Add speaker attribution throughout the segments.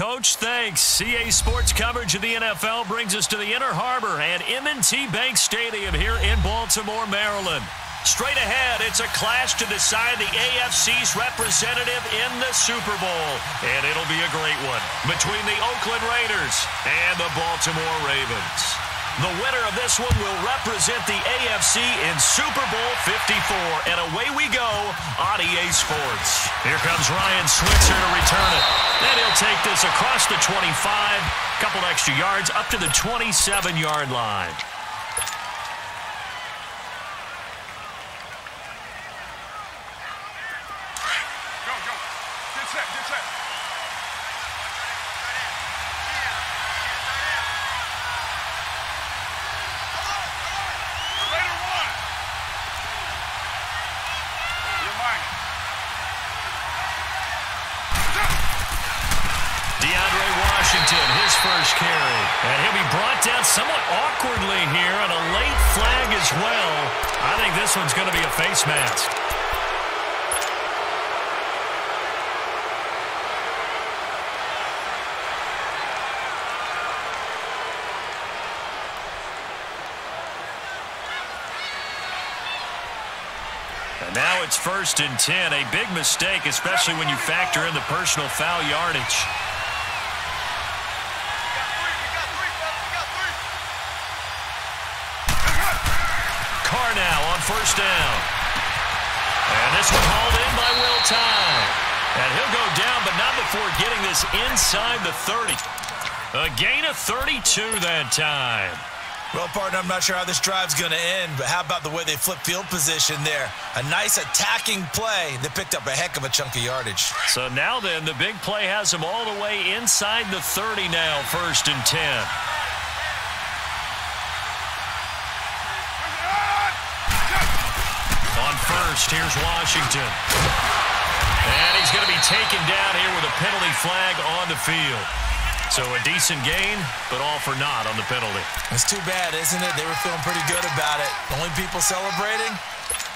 Speaker 1: Coach. Thanks. CA Sports coverage of the NFL brings us to the Inner Harbor and M&T Bank Stadium here in Baltimore, Maryland. Straight ahead, it's a clash to decide the AFC's representative in the Super Bowl. And it'll be a great one between the Oakland Raiders and the Baltimore Ravens. The winner of this one will represent the AFC in Super Bowl 54. And away we go on EA Sports. Here comes Ryan Switzer to return it. And he'll take this across the 25. Couple extra yards up to the 27-yard line. His first carry. And he'll be brought down somewhat awkwardly here, and a late flag as well. I think this one's going to be a face mask. And now it's 1st and 10. A big mistake, especially when you factor in the personal foul yardage. Now on 1st down. And this one hauled in by Will Tye. And he'll go down, but not before getting this inside the 30. A gain of 32 that time.
Speaker 2: Well, partner, I'm not sure how this drive's going to end, but how about the way they flip field position there? A nice attacking play that picked up a heck of a chunk of yardage.
Speaker 1: So now then, the big play has them all the way inside the 30 now, 1st and 10. On 1st, here's Washington. And he's going to be taken down here with a penalty flag on the field. So a decent gain, but all for naught on the penalty.
Speaker 2: It's too bad, isn't it? They were feeling pretty good about it. The only people celebrating,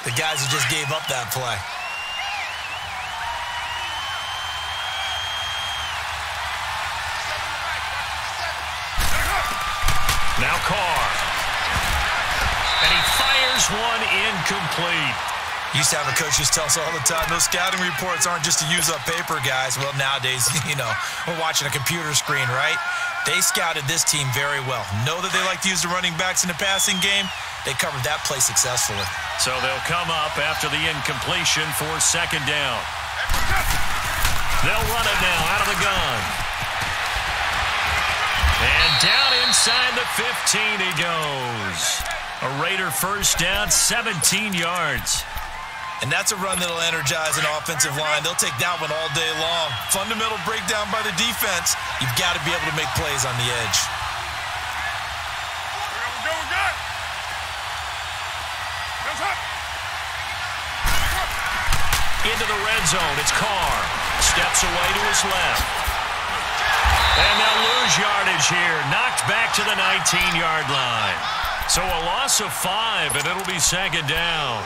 Speaker 2: the guys who just gave up that play.
Speaker 1: Now Carr. And he fires one incomplete.
Speaker 2: Used to have a coach just tell us all the time, those scouting reports aren't just to use up paper, guys. Well, nowadays, you know, we're watching a computer screen, right? They scouted this team very well. Know that they like to use the running backs in the passing game. They covered that play successfully.
Speaker 1: So they'll come up after the incompletion for 2nd down. They'll run it now out of the gun. And down inside the 15 he goes. A Raider 1st down, 17 yards.
Speaker 2: And that's a run that'll energize an offensive line. They'll take that one all day long. Fundamental breakdown by the defense. You've got to be able to make plays on the edge.
Speaker 1: Into the red zone, it's Carr. Steps away to his left. And they'll lose yardage here. Knocked back to the 19-yard line. So a loss of 5, and it'll be 2nd down.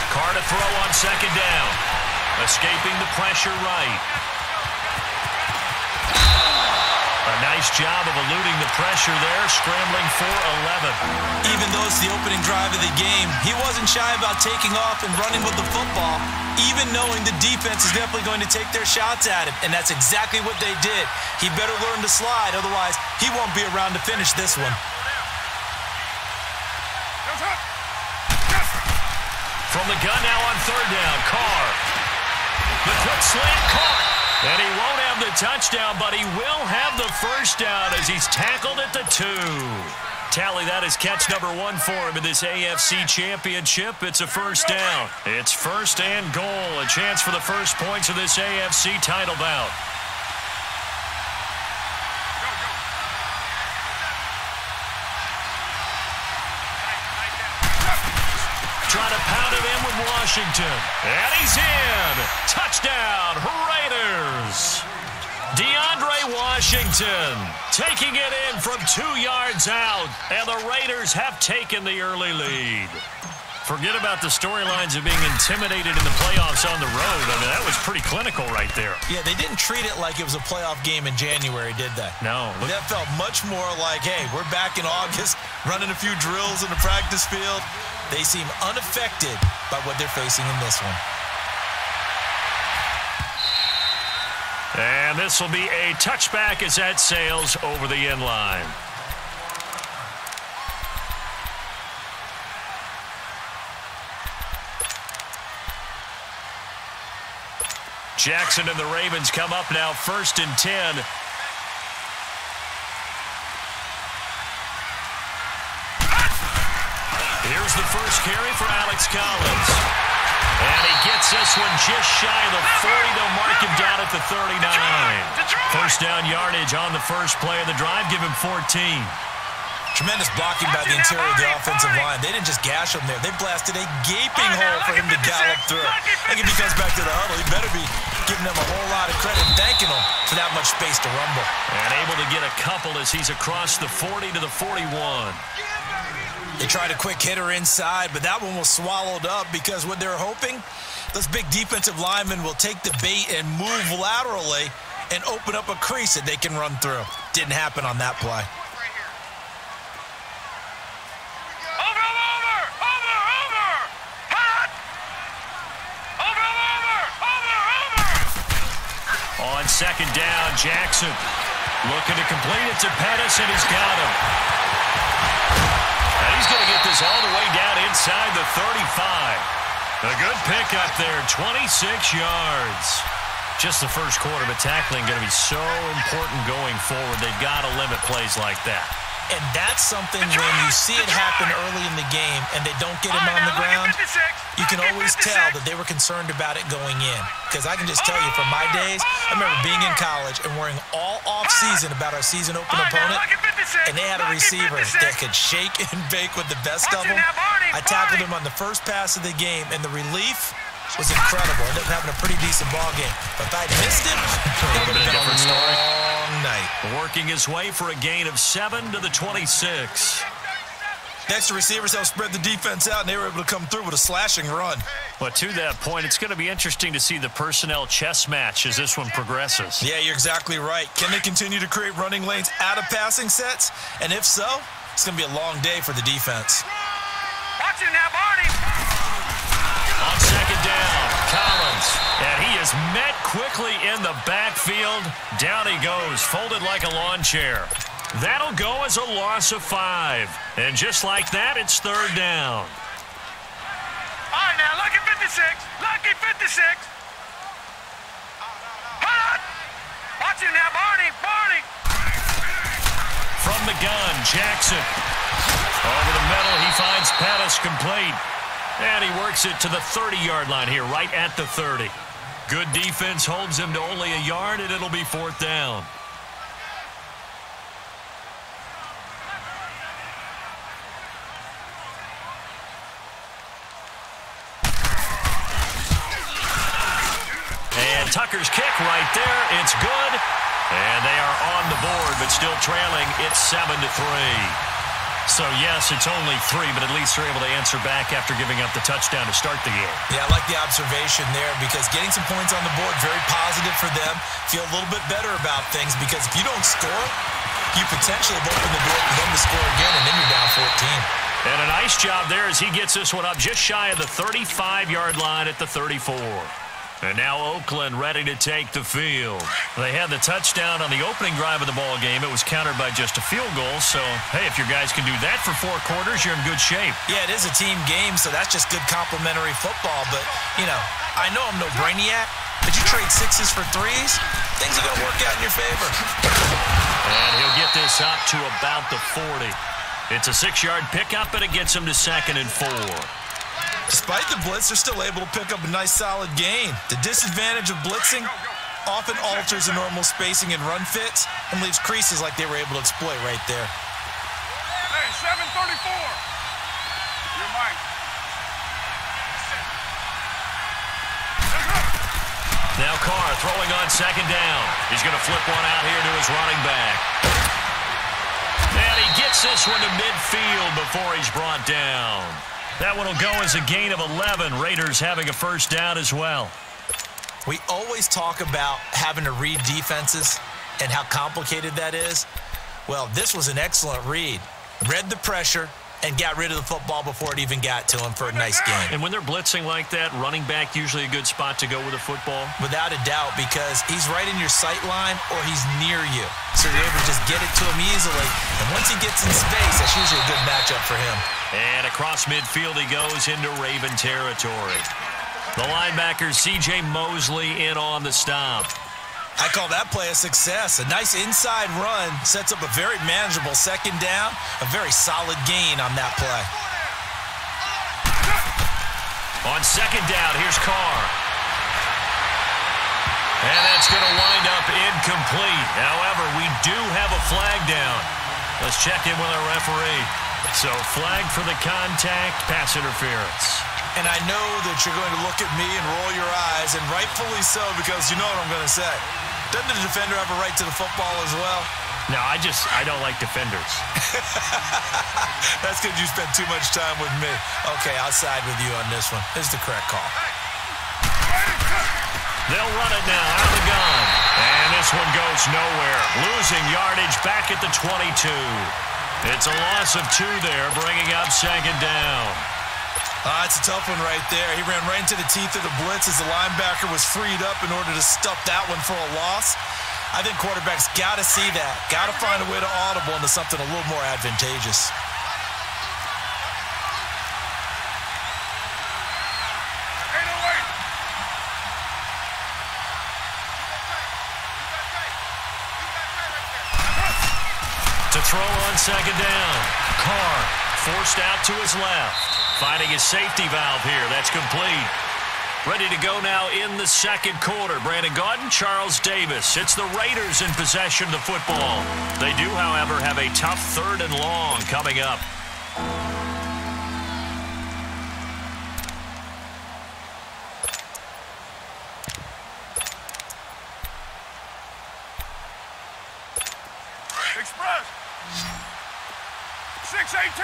Speaker 1: Carr to throw on 2nd down. Escaping the pressure right. A nice job of eluding the pressure there, scrambling for 11.
Speaker 2: Even though it's the opening drive of the game, he wasn't shy about taking off and running with the football, even knowing the defense is definitely going to take their shots at him, and that's exactly what they did. He better learn to slide, otherwise he won't be around to finish this one.
Speaker 1: From the gun now on 3rd down, Carr. The quick slant caught. And he won't have the touchdown, but he will have the 1st down as he's tackled at the 2. Tally, that is catch number 1 for him in this AFC Championship. It's a 1st down. It's 1st and goal. A chance for the first points of this AFC title bout. trying to pound it in with Washington. And he's in. Touchdown, Raiders. DeAndre Washington taking it in from 2 yards out. And the Raiders have taken the early lead. Forget about the storylines of being intimidated in the playoffs on the road. I mean, that was pretty clinical right there.
Speaker 2: Yeah, they didn't treat it like it was a playoff game in January, did they?
Speaker 1: No.
Speaker 2: That felt much more like, hey, we're back in August, running a few drills in the practice field. They seem unaffected by what they're facing in this one.
Speaker 1: And this will be a touchback as that sails over the end line. Jackson and the Ravens come up now, 1st and 10. Here's the first carry for Alex Collins. And he gets this one just shy of the 40. They'll mark him down at the 39. First down yardage on the first play of the drive. Give him 14.
Speaker 2: Tremendous blocking by the interior of the offensive line. They didn't just gash him there. They blasted a gaping hole for him to gallop through. I think if he comes back to the huddle, he better be giving them a whole lot of credit, thanking them for that much space to rumble.
Speaker 1: And able to get a couple as he's across the 40 to the 41.
Speaker 2: They tried a quick hitter inside, but that one was swallowed up because what they're hoping, those big defensive linemen will take the bait and move laterally and open up a crease that they can run through. Didn't happen on that play.
Speaker 1: On second down, Jackson looking to complete it to Pettis, and he's got him. And he's going to get this all the way down inside the 35. A good pickup there, 26 yards. Just the first quarter, but tackling going to be so important going forward. They've got to limit plays like that.
Speaker 2: And that's something when you see it happen early in the game and they don't get him on the ground, you can always tell that they were concerned about it going in. Because I can just tell you from my days, I remember being in college and worrying all off-season about our season-open opponent, and they had a receiver that could shake and bake with the best of them. I tackled him on the first pass of the game, and the relief was incredible. Ended up having a pretty decent ball game. But if I'd missed him, it would have been a long night.
Speaker 1: Working his way for a gain of 7 to the 26.
Speaker 2: Next, the receivers helped spread the defense out, and they were able to come through with a slashing run.
Speaker 1: But to that point, it's going to be interesting to see the personnel chess match as this one progresses.
Speaker 2: Yeah, you're exactly right. Can they continue to create running lanes out of passing sets? And if so, it's going to be a long day for the defense.
Speaker 3: Watch him now, Barney.
Speaker 1: On second down, Collins. And he is met quickly in the backfield. Down he goes, folded like a lawn chair. That'll go as a loss of 5. And just like that, it's third down.
Speaker 3: All right, now, lucky 56. Lucky 56. Hold on. Watch him now, Barney. Barney.
Speaker 1: From the gun, Jackson. Over the middle, he finds Pettis complete. And he works it to the 30-yard line here, right at the 30. Good defense holds him to only a yard, and it'll be fourth down. And Tucker's kick right there. It's good. And they are on the board, but still trailing. It's 7-3. So, yes, it's only 3, but at least they're able to answer back after giving up the touchdown to start the game.
Speaker 2: Yeah, I like the observation there because getting some points on the board, very positive for them. Feel a little bit better about things because if you don't score, you potentially have opened the door for them to score again, and then you're down 14.
Speaker 1: And a nice job there as he gets this one up just shy of the 35-yard line at the 34. And now Oakland ready to take the field. They had the touchdown on the opening drive of the ball game. It was countered by just a field goal. So, hey, if your guys can do that for 4 quarters, you're in good shape.
Speaker 2: Yeah, it is a team game, so that's just good complimentary football. But, you know, I know I'm no brainiac, but you trade 6s for 3s, things are going to work out in your favor.
Speaker 1: And he'll get this up to about the 40. It's a 6-yard pickup, and it gets him to 2nd and 4.
Speaker 2: Despite the blitz, they're still able to pick up a nice, solid gain. The disadvantage of blitzing often alters the normal spacing and run fits and leaves creases like they were able to exploit right there.
Speaker 3: Hey, 734. You're mine.
Speaker 1: Now Carr throwing on second down. He's going to flip one out here to his running back. And he gets this one to midfield before he's brought down. That one will go as a gain of 11. Raiders having a first down as well.
Speaker 2: We always talk about having to read defenses and how complicated that is. Well, this was an excellent read. Read the pressure and got rid of the football before it even got to him for a nice game.
Speaker 1: And when they're blitzing like that, running back usually a good spot to go with the football?
Speaker 2: Without a doubt, because he's right in your sight line or he's near you. So you're able to just get it to him easily. And once he gets in space, that's usually a good matchup for him.
Speaker 1: And across midfield he goes into Raven territory. The linebacker C.J. Mosley in on the stop.
Speaker 2: I call that play a success. A nice inside run sets up a very manageable second down, a very solid gain on that play.
Speaker 1: On second down, here's Carr. And that's going to wind up incomplete. However, we do have a flag down. Let's check in with our referee. So, flag for the contact, pass interference.
Speaker 2: And I know that you're going to look at me and roll your eyes, and rightfully so, because you know what I'm going to say. Doesn't the defender have a right to the football as well?
Speaker 1: No, I don't like defenders.
Speaker 2: That's because you spent too much time with me. Okay, I'll side with you on this one. This is the correct call.
Speaker 1: They'll run it now out of the gun. And this one goes nowhere. Losing yardage back at the 22. It's a loss of 2 there, bringing up second down.
Speaker 2: It's a tough one right there. He ran right into the teeth of the blitz as the linebacker was freed up in order to stuff that one for a loss. I think quarterbacks got to see that. Got to find a way to audible into something a little more advantageous.
Speaker 1: To throw on second down. Carr forced out to his left. Finding his safety valve here. That's complete. Ready to go now in the second quarter. Brandon Gaudin, Charles Davis. It's the Raiders in possession of the football. They do, however, have a tough 3rd and long coming up.
Speaker 3: Express. 6-18.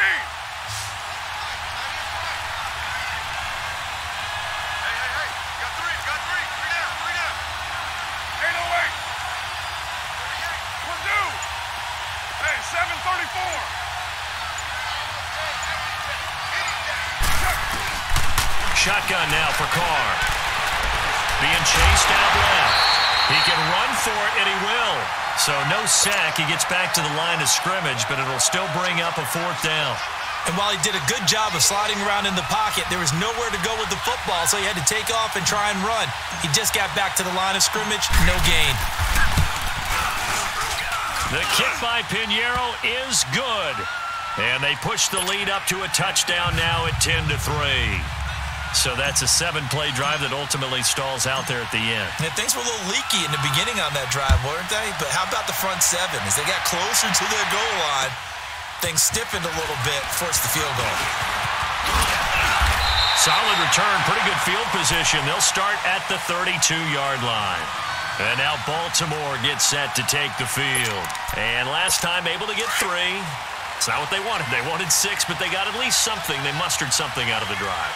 Speaker 1: Shotgun now for Carr. Being chased out left. He can run for it, and he will. So no sack. He gets back to the line of scrimmage, but it'll still bring up a 4th down.
Speaker 2: And while he did a good job of sliding around in the pocket, there was nowhere to go with the football, so he had to take off and try and run. He just got back to the line of scrimmage. No gain.
Speaker 1: The kick by Pinheiro is good. And they push the lead up to a touchdown now at 10-3. So that's a 7-play drive that ultimately stalls out there at the end.
Speaker 2: Yeah, things were a little leaky in the beginning on that drive, weren't they? But how about the front 7? As they got closer to their goal line, things stiffened a little bit, forced the field goal.
Speaker 1: Solid return, pretty good field position. They'll start at the 32-yard line. And now Baltimore gets set to take the field. And last time able to get 3. It's not what they wanted. They wanted 6, but they got at least something. They mustered something out of the drive.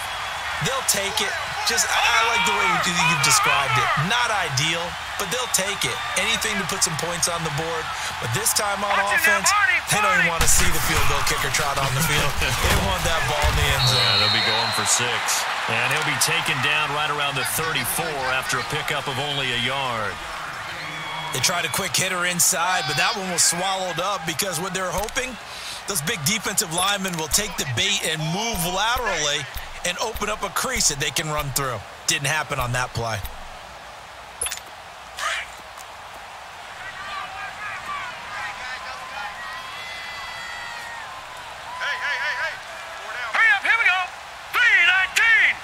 Speaker 2: They'll take it. I like the way you've described it. Not ideal, but they'll take it. Anything to put some points on the board. But this time on offense, they don't even want to see the field goal kicker trot on the field. They want that ball in the end zone.
Speaker 1: Yeah, they'll be going for 6. And he'll be taken down right around the 34 after a pickup of only a yard.
Speaker 2: They tried a quick hitter inside, but that one was swallowed up because what they're hoping, those big defensive linemen will take the bait and move laterally and open up a crease that they can run through. Didn't happen on that play.
Speaker 3: Hey. Hurry up, here we go. 3-19.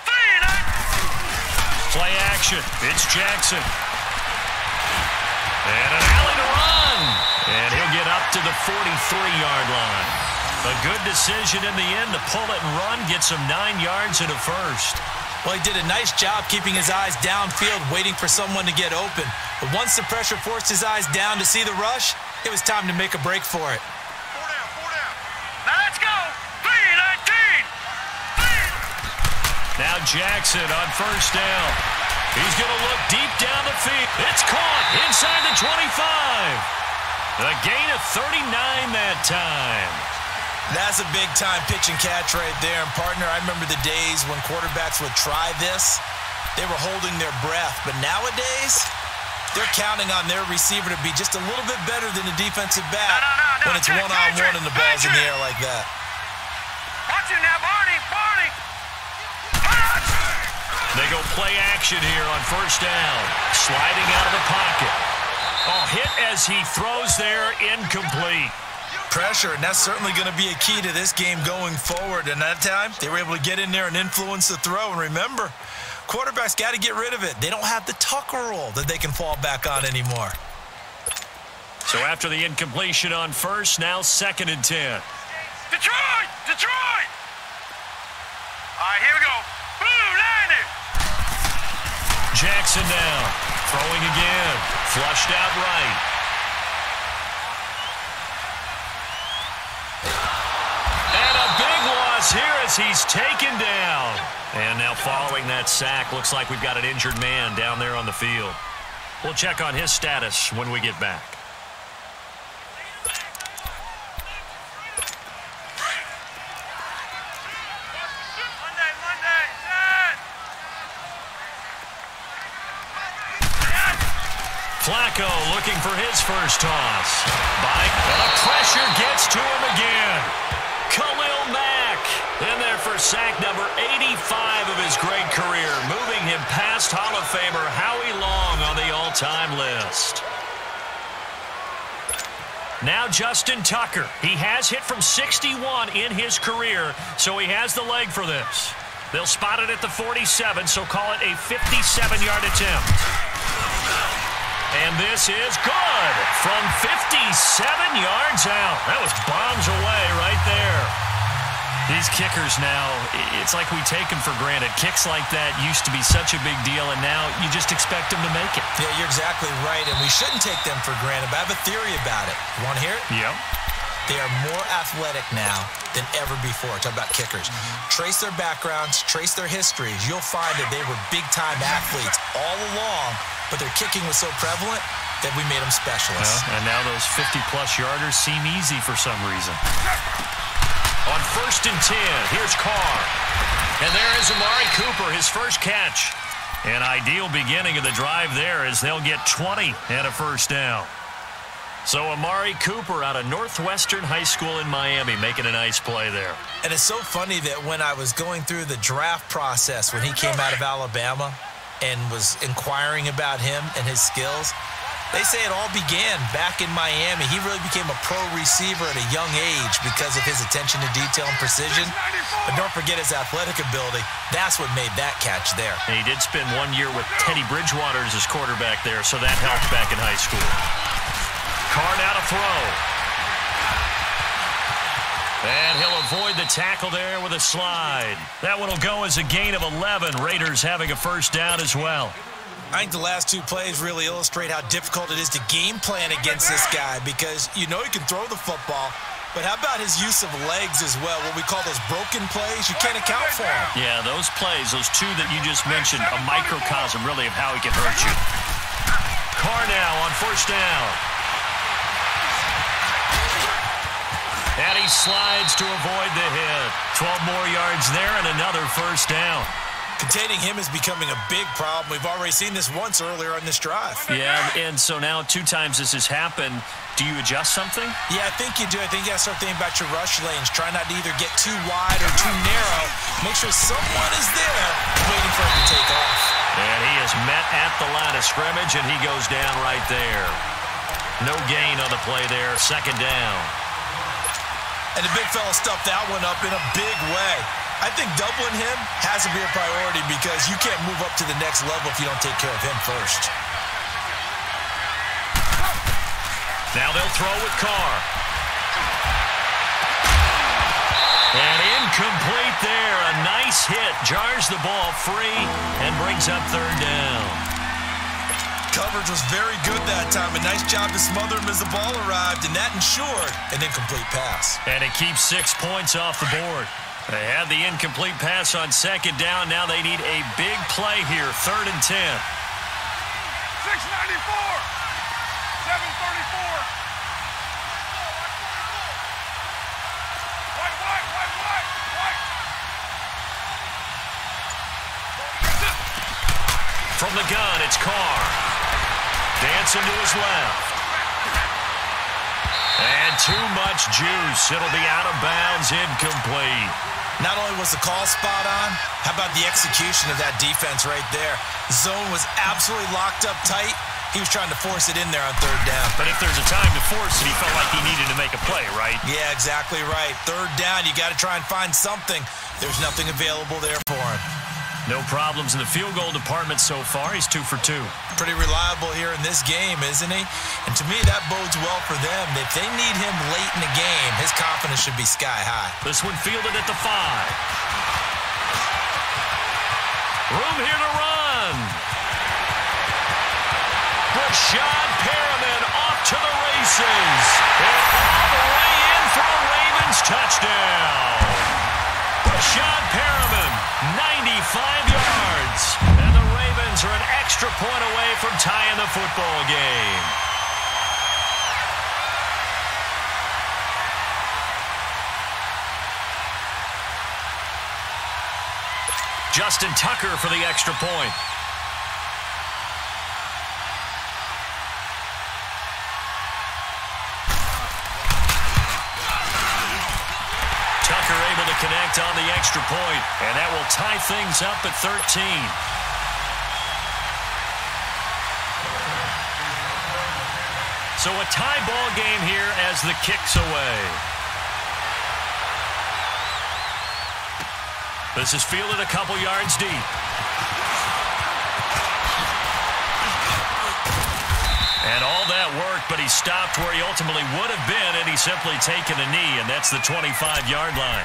Speaker 3: 3-19.
Speaker 1: Play action. It's Jackson. And an alley to run. And he'll get up to the 43-yard line. A good decision in the end to pull it and run, get some 9 yards and a first.
Speaker 2: Well, he did a nice job keeping his eyes downfield, waiting for someone to get open. But once the pressure forced his eyes down to see the rush, it was time to make a break for it.
Speaker 3: 4 down. Now let's go. 3-19.
Speaker 1: Now Jackson on first down. He's going to look deep down the field. It's caught inside the 25. A gain of 39 that time.
Speaker 2: That's a big-time pitch and catch right there. And, partner, I remember the days when quarterbacks would try this. They were holding their breath. But nowadays, they're counting on their receiver to be just a little bit better than the defensive back when it's one-on-one and the ball's in the air like that.
Speaker 3: Watch him now, Barney.
Speaker 1: They go play action here on first down. Sliding out of the pocket. Oh, hit as he throws there, incomplete.
Speaker 2: Pressure, and that's certainly going to be a key to this game going forward. And that time, they were able to get in there and influence the throw. And remember, quarterbacks got to get rid of it. They don't have the Tucker rule that they can fall back on anymore.
Speaker 1: So after the incompletion on first, now 2nd and 10.
Speaker 3: Detroit! All right, here we go. Boom, landed.
Speaker 1: Jackson now, throwing again. Flushed out right. Here as he's taken down. And now following that sack, looks like we've got an injured man down there on the field. We'll check on his status when we get back.
Speaker 3: Monday.
Speaker 1: Flacco looking for his first toss. And the pressure gets to him again. Khalil Mack in there for sack number 85 of his great career, moving him past Hall of Famer Howie Long on the all-time list. Now Justin Tucker. He has hit from 61 in his career, so he has the leg for this. They'll spot it at the 47, so call it a 57-yard attempt. And this is good from 57 yards out. That was bombs away right there. These kickers now, it's like we take them for granted. Kicks like that used to be such a big deal, and now you just expect them to make it.
Speaker 2: Yeah, you're exactly right, and we shouldn't take them for granted, but I have a theory about it. You want to hear it?
Speaker 1: Yep.
Speaker 2: They are more athletic now than ever before. Talk about kickers. Trace their backgrounds, trace their histories. You'll find that they were big-time athletes all along, but their kicking was so prevalent that we made them specialists.
Speaker 1: Well, and now those 50-plus yarders seem easy for some reason. On 1st and 10, here's Carr. And there is Amari Cooper, his first catch. An ideal beginning of the drive there as they'll get 20 and a first down. So Amari Cooper out of Northwestern High School in Miami making a nice play there.
Speaker 2: And it's so funny that when I was going through the draft process when he came out of Alabama and was inquiring about him and his skills, they say it all began back in Miami. He really became a pro receiver at a young age because of his attention to detail and precision. But don't forget his athletic ability. That's what made that catch there.
Speaker 1: And he did spend 1 year with Teddy Bridgewater as his quarterback there, so that helped back in high school. Carr now to throw. And he'll avoid the tackle there with a slide. That one will go as a gain of 11. Raiders having a first down as well.
Speaker 2: I think the last two plays really illustrate how difficult it is to game plan against this guy because you know he can throw the football, but how about his use of legs as well, what we call those broken plays? You can't account for them.
Speaker 1: Yeah, those plays, those two that you just mentioned, a microcosm really of how he can hurt you. Carr now on first down. And he slides to avoid the hit. 12 more yards there and another first down.
Speaker 2: Containing him is becoming a big problem. We've already seen this once earlier on this drive.
Speaker 1: Yeah, and so now 2 times this has happened. Do you adjust something?
Speaker 2: Yeah, I think you do. I think you got to start thinking about your rush lanes. Try not to either get too wide or too narrow. Make sure someone is there waiting for him to take off.
Speaker 1: And he is met at the line of scrimmage, and he goes down right there. No gain on the play there. 2nd down.
Speaker 2: And the big fella stuffed that one up in a big way. I think doubling him has to be a priority because you can't move up to the next level if you don't take care of him first.
Speaker 1: Now they'll throw with Carr. And incomplete there. A nice hit jars the ball free and brings up third down.
Speaker 2: Coverage was very good that time. A nice job to smother him as the ball arrived, and that ensured an incomplete pass.
Speaker 1: And it keeps 6 points off the board. They had the incomplete pass on second down. Now they need a big play here, 3rd and 10.
Speaker 3: 694. 734.
Speaker 1: From the gun, it's Carr. Dancing to his left. And too much juice. It'll be out of bounds, incomplete.
Speaker 2: Not only was the call spot on, how about the execution of that defense right there? Zone was absolutely locked up tight. He was trying to force it in there on 3rd down.
Speaker 1: But if there's a time to force it, he felt like he needed to make a play, right?
Speaker 2: Yeah, exactly right. 3rd down, you got to try and find something. There's nothing available there for him.
Speaker 1: No problems in the field goal department so far. He's 2 for 2.
Speaker 2: Pretty reliable here in this game, isn't he? And to me, that bodes well for them. If they need him late in the game, his confidence should be sky high.
Speaker 1: This one fielded at the 5. Room here to run. Rashad Perriman off to the races. And all the way in for a Ravens touchdown. Rashad Perriman, 95 yards. And the Ravens are an extra point away from tying the football game. Justin Tucker for the extra point. Tucker able to connect on the extra point, and that will tie things up at 13. So a tie ball game here as the kick's away. This is fielded a couple yards deep. And all that worked, but he stopped where he ultimately would have been, and he's simply taken a knee, and that's the 25-yard line.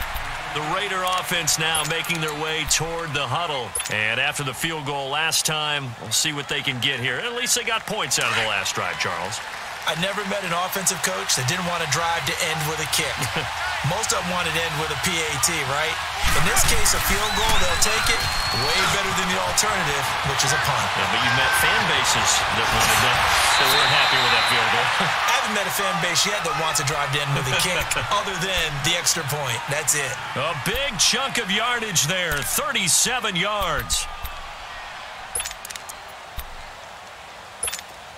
Speaker 1: The Raider offense now making their way toward the huddle. And after the field goal last time, we'll see what they can get here. At least they got points out of the last drive, Charles.
Speaker 2: I never met an offensive coach that didn't want to drive to end with a kick. Most of them wanted to end with a PAT, right? In this case, a field goal, they'll take it. Way better than the alternative, which is a punt.
Speaker 1: Yeah, but you've met fan bases that weren't happy with that field goal.
Speaker 2: I haven't met a fan base yet that wants to drive to end with a kick other than the extra point. That's it.
Speaker 1: A big chunk of yardage there, 37 yards.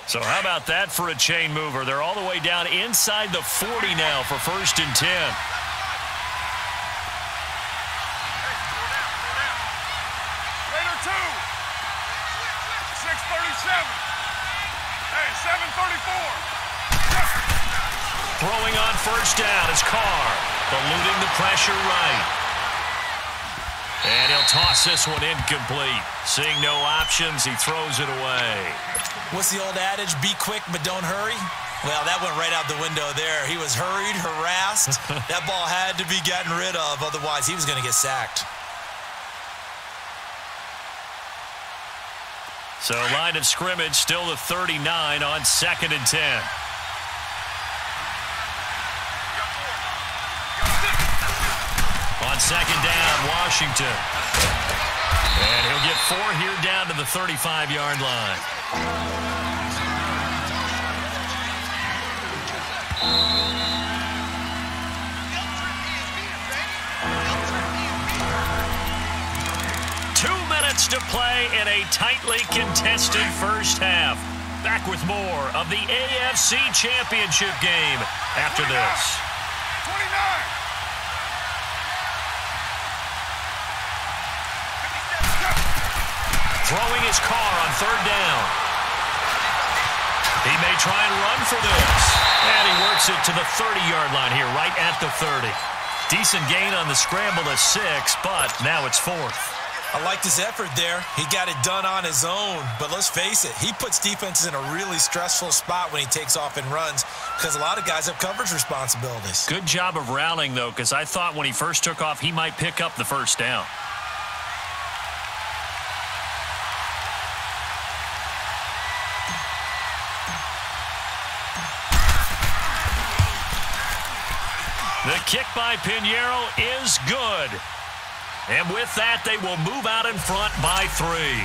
Speaker 1: So how about that for a chain mover? They're all the way down inside the 40 now for 1st and 10.
Speaker 3: Raider 2. 637. Hey, 734.
Speaker 1: Throwing on 1st down is Carr, eluding the pressure right. And he'll toss this one incomplete. Seeing no options, he throws it away.
Speaker 2: What's the old adage? Be quick, but don't hurry. Well, that went right out the window there. He was hurried, harassed. That ball had to be gotten rid of. Otherwise, he was going to get sacked.
Speaker 1: So line of scrimmage still the 39 on 2nd and 10. On 2nd down, Washington. And he'll get 4 here down to the 35-yard line. To play in a tightly contested first half. Back with more of the AFC Championship game after this.
Speaker 3: 29.
Speaker 1: Throwing his car on 3rd down. He may try and run for this. And he works it to the 30-yard line here, right at the 30. Decent gain on the scramble to 6, but now it's 4th.
Speaker 2: I liked his effort there. He got it done on his own. But let's face it, he puts defenses in a really stressful spot when he takes off and runs because a lot of guys have coverage responsibilities.
Speaker 1: Good job of rallying, though, because I thought when he first took off, he might pick up the 1st down. The kick by Pinheiro is good. And with that, they will move out in front by 3.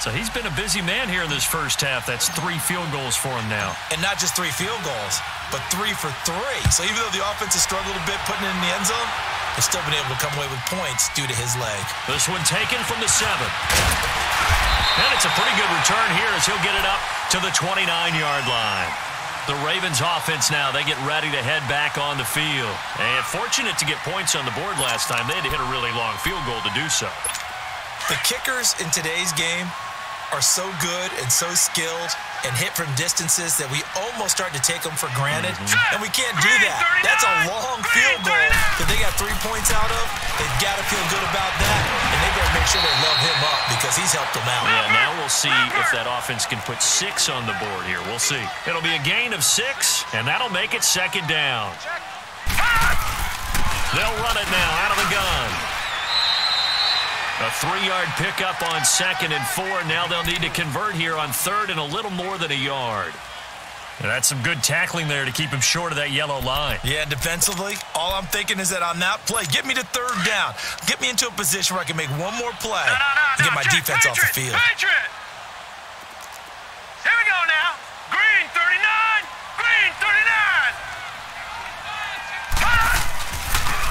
Speaker 1: So he's been a busy man here in this first half. That's 3 field goals for him now.
Speaker 2: And not just 3 field goals, but 3 for 3. So even though the offense has struggled a bit putting it in the end zone, they've still been able to come away with points due to his leg.
Speaker 1: This one taken from the 7. And it's a pretty good return here as he'll get it up to the 29-yard line. The Ravens offense now, they get ready to head back on the field. And fortunate to get points on the board last time. They had to hit a really long field goal to do so.
Speaker 2: The kickers in today's game are so good and so skilled and hit from distances that we almost start to take them for granted. And we can't do that. That's a long field goal that they got 3 points out of. They've got to feel good about that. And they better make sure they love him up because he's helped them out.
Speaker 1: Yeah, now we'll see if that offense can put 6 on the board here. We'll see. It'll be a gain of 6, and that'll make it 2nd down. They'll run it now out of the gun. A 3-yard pickup on 2nd and 4. Now they'll need to convert here on 3rd and a little more than a yard. And that's some good tackling there to keep him short of that yellow line.
Speaker 2: Yeah, defensively, all I'm thinking is that on that play, get me to 3rd down. Get me into a position where I can make one more play and get my defense off the field.
Speaker 3: Patriot. Here we go now. Green 39. Green 39.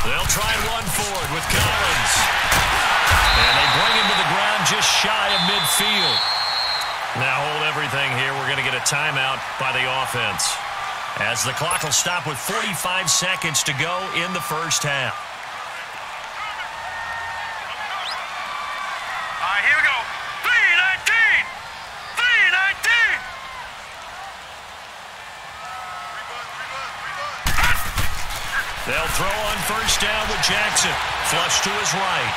Speaker 1: They'll try and run forward with Collins. And they bring him to the ground just shy of midfield. Now hold everything here. We're going to get a timeout by the offense, as the clock will stop with 45 seconds to go in the first half.
Speaker 3: All right, here we go. 3:19. 3:19.
Speaker 1: They'll throw on first down with Jackson. Flush to his right.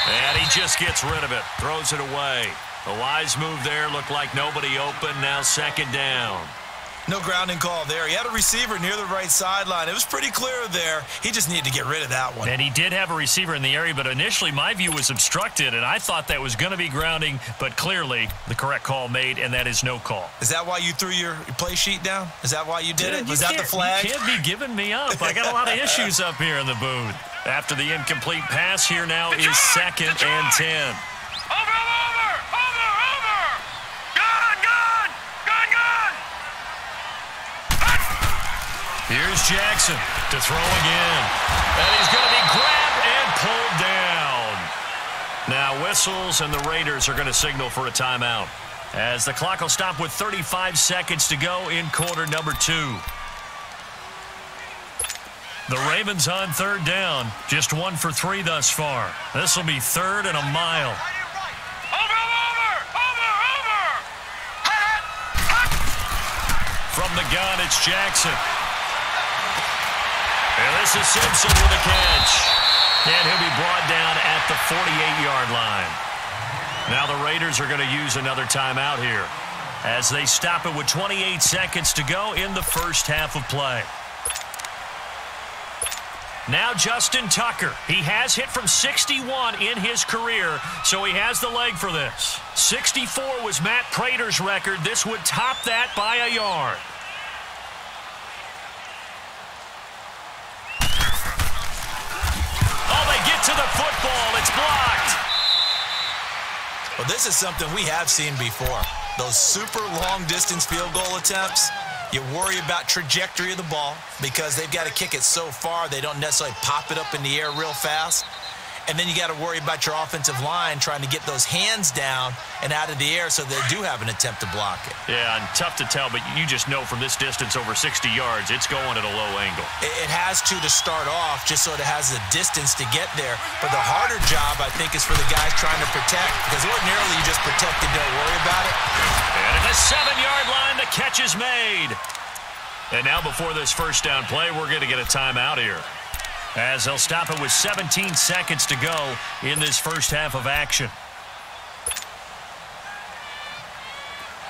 Speaker 1: And he just gets rid of it. Throws it away. A wise move there. Looked like nobody open. Now 2nd down.
Speaker 2: No grounding call there. He had a receiver near the right sideline. It was pretty clear there. He just needed to get rid of that one.
Speaker 1: And he did have a receiver in the area, but initially my view was obstructed, and I thought that was going to be grounding, but clearly the correct call made, and that is no call.
Speaker 2: Is that why you threw your play sheet down? Is that why you did it? Was that the flag?
Speaker 1: You can't be giving me up. I got a lot of issues up here in the booth. After the incomplete pass, here now is 2nd and 10. Here's Jackson to throw again. And he's going to be grabbed and pulled down. Now whistles, and the Raiders are going to signal for a timeout, as the clock will stop with 35 seconds to go in quarter number 2. The Ravens on 3rd down. Just 1 for 3 thus far. This will be 3rd and a mile. From the gun, it's Jackson. And this is Simpson with a catch. And he'll be brought down at the 48-yard line. Now the Raiders are going to use another timeout here, as they stop it with 28 seconds to go in the first half of play. Now Justin Tucker. He has hit from 61 in his career, so he has the leg for this. 64 was Matt Prater's record. This would top that by a yard. Oh, they get to the football. It's blocked.
Speaker 2: Well, this is something we have seen before. Those super long-distance field goal attempts. You worry about trajectory of the ball because they've got to kick it so far they don't necessarily pop it up in the air real fast. And then you got to worry about your offensive line trying to get those hands down and out of the air so they do have an attempt to block it.
Speaker 1: Yeah, and tough to tell, but you just know from this distance over 60 yards, it's going at a low angle.
Speaker 2: It has to start off just so it has the distance to get there. But the harder job, I think, is for the guys trying to protect, because ordinarily you just protect and don't worry about it.
Speaker 1: And at the 7-yard line, the catch is made. And now before this first down play, we're going to get a timeout here, as they'll stop it with 17 seconds to go in this first half of action.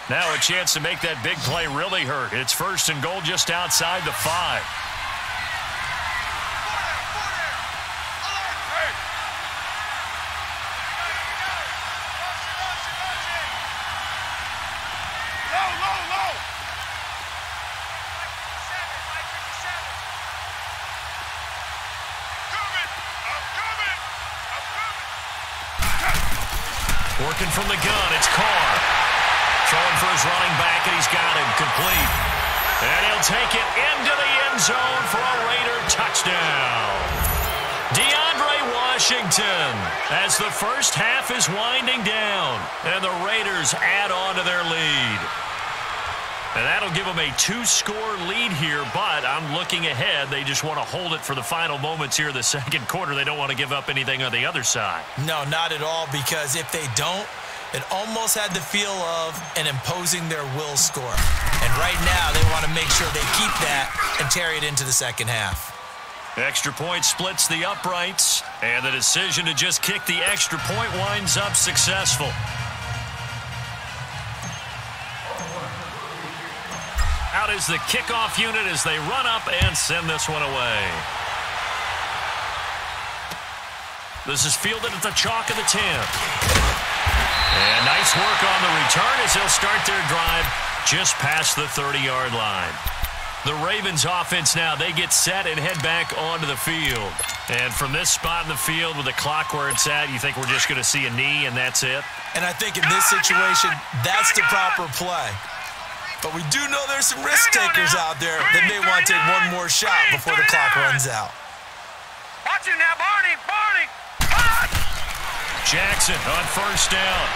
Speaker 1: Now a chance to make that big play really hurt. It's 1st and goal just outside the 5. Working from the gun, it's Carr. Throwing for his running back, and he's got him complete. And he'll take it into the end zone for a Raider touchdown. DeAndre Washington, as the first half is winding down, and the Raiders add on to their lead. And that'll give them a 2-score lead here, but I'm looking ahead. They just want to hold it for the final moments here in the second quarter. They don't want to give up anything on the other side.
Speaker 2: No, not at all, because if they don't, it almost had the feel of an imposing their will score. And right now, they want to make sure they keep that and carry it into the second half.
Speaker 1: Extra point splits the uprights, and the decision to just kick the extra point winds up successful. Out is the kickoff unit as they run up and send this one away. This is fielded at the chalk of the 10. And nice work on the return as they'll start their drive just past the 30-yard line. The Ravens offense now, they get set and head back onto the field. And from this spot in the field with the clock where it's at, you think we're just going to see a knee and that's it?
Speaker 2: And I think in this situation, that's the proper play. But we do know there's some risk takers out there that may want to take one more shot before the clock runs out.
Speaker 3: Watch it now, Barney.
Speaker 1: Jackson on first down.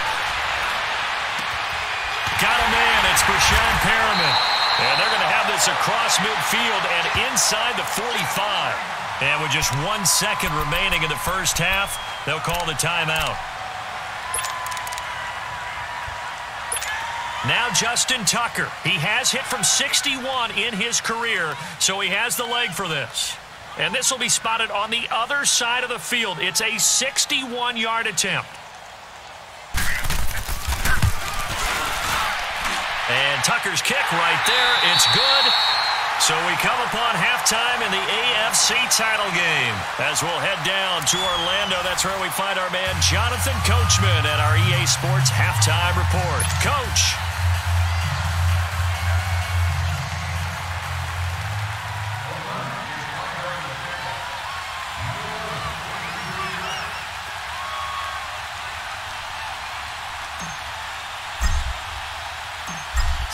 Speaker 1: Got a man. It's Brashad Perriman. And they're going to have this across midfield and inside the 45. And with just 1 second remaining in the first half, they'll call the timeout. Now Justin Tucker. He has hit from 61 in his career, so he has the leg for this. And this will be spotted on the other side of the field. It's a 61-yard attempt. And Tucker's kick right there. It's good. So we come upon halftime in the AFC title game. As we'll head down to Orlando, that's where we find our man Jonathan Coachman at our EA Sports Halftime Report. Coach.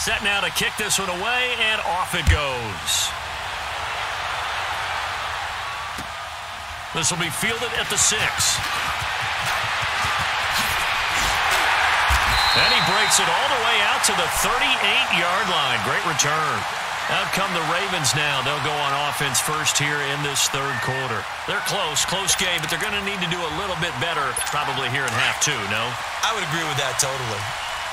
Speaker 1: Set now to kick this one away, and off it goes. This will be fielded at the 6. And he breaks it all the way out to the 38-yard line. Great return. Out come the Ravens now. They'll go on offense first here in this third quarter. They're close game, but they're going to need to do a little bit better probably here in half 2, no?
Speaker 2: I would agree with that totally.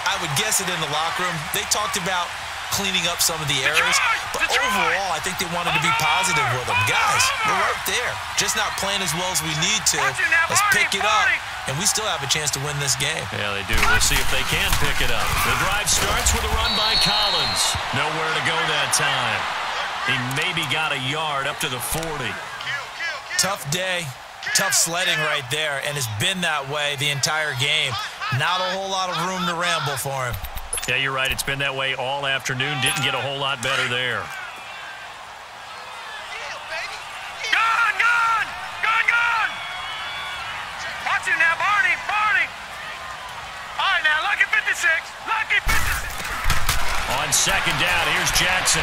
Speaker 2: I would guess it in the locker room. They talked about cleaning up some of the areas, but overall, I think they wanted to be positive with them. Guys, we're right there. Just not playing as well as we need to. Let's pick it up, and we still have a chance to win this game.
Speaker 1: Yeah, they do. We'll see if they can pick it up. The drive starts with a run by Collins. Nowhere to go that time. He maybe got a yard up to the 40.
Speaker 2: Tough day, tough sledding right there, and it's been that way the entire game. Not a whole lot of room to ramble for him.
Speaker 1: Yeah, you're right. It's been that way all afternoon. Didn't get a whole lot better there.
Speaker 3: Gone! Watch it now, Barney. All right, now, lucky 56.
Speaker 1: On second down, here's Jackson.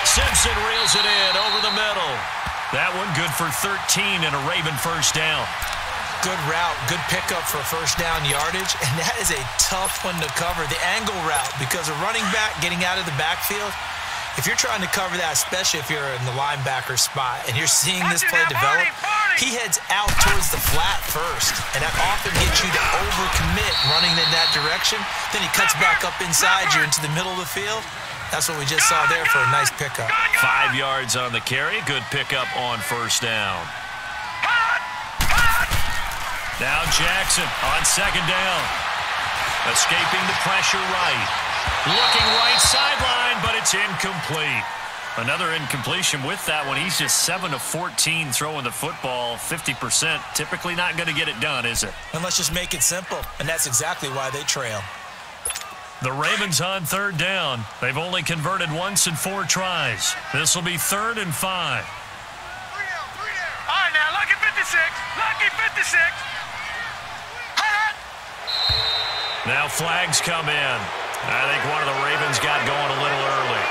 Speaker 1: Simpson reels it in over the middle. That one good for 13 and a Raven first down.
Speaker 2: Good route, good pickup for first down yardage, and that is a tough one to cover, the angle route, because a running back getting out of the backfield, if you're trying to cover that, especially if you're in the linebacker spot and you're seeing this play develop, he heads out towards the flat first, and that often gets you to overcommit running in that direction. Then he cuts back up inside you into the middle of the field. That's what we just saw there for a nice pickup.
Speaker 1: 5 yards on the carry, good pickup on first down. Now Jackson on second down. Escaping the pressure right. Looking right sideline, but it's incomplete. Another incompletion with that one. He's just 7 of 14 throwing the football, 50%. Typically not going to get it done, is it?
Speaker 2: And let's just make it simple, and that's exactly why they trail.
Speaker 1: The Ravens on third down. They've only converted once in 4 tries. This will be 3rd and 5.
Speaker 3: All right, now, lucky 56.
Speaker 1: Now flags come in. I think one of the Ravens got going a little early.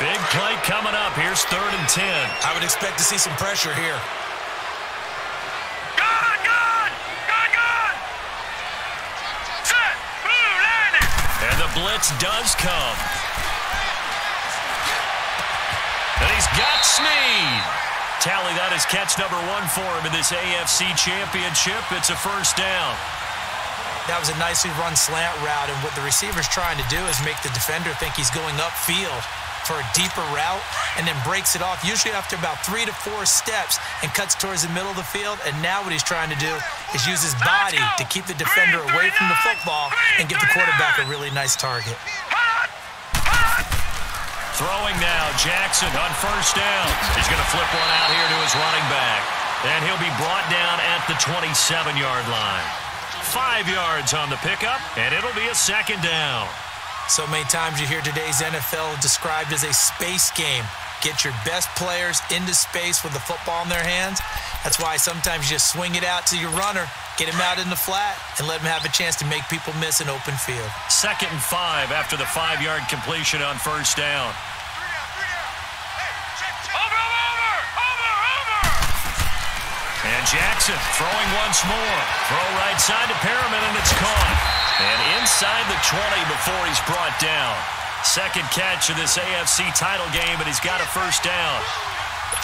Speaker 1: Big play coming up. Here's 3rd and 10.
Speaker 2: I would expect to see some pressure here.
Speaker 3: Set. Blue landing.
Speaker 1: And the blitz does come. And he's got Snead. Tally, that is catch number 1 for him in this AFC Championship. It's a first down.
Speaker 2: That was a nicely run slant route, and what the receiver's trying to do is make the defender think he's going upfield for a deeper route and then breaks it off, usually after about 3 to 4 steps, and cuts towards the middle of the field. And now what he's trying to do is use his body to keep the defender away from the football and get the quarterback a really nice target.
Speaker 1: Throwing now, Jackson on first down. He's going to flip one out here to his running back. And he'll be brought down at the 27-yard line. 5 yards on the pickup, and it'll be a second down.
Speaker 2: So many times you hear today's NFL described as a space game. Get your best players into space with the football in their hands. That's why sometimes you just swing it out to your runner, get him out in the flat, and let him have a chance to make people miss an open field.
Speaker 1: 2nd and 5 after the 5-yard completion on first down. And Jackson throwing once more. Throw right side to Perriman, and it's caught. And inside the 20 before he's brought down. Second catch of this AFC title game, and he's got a first down.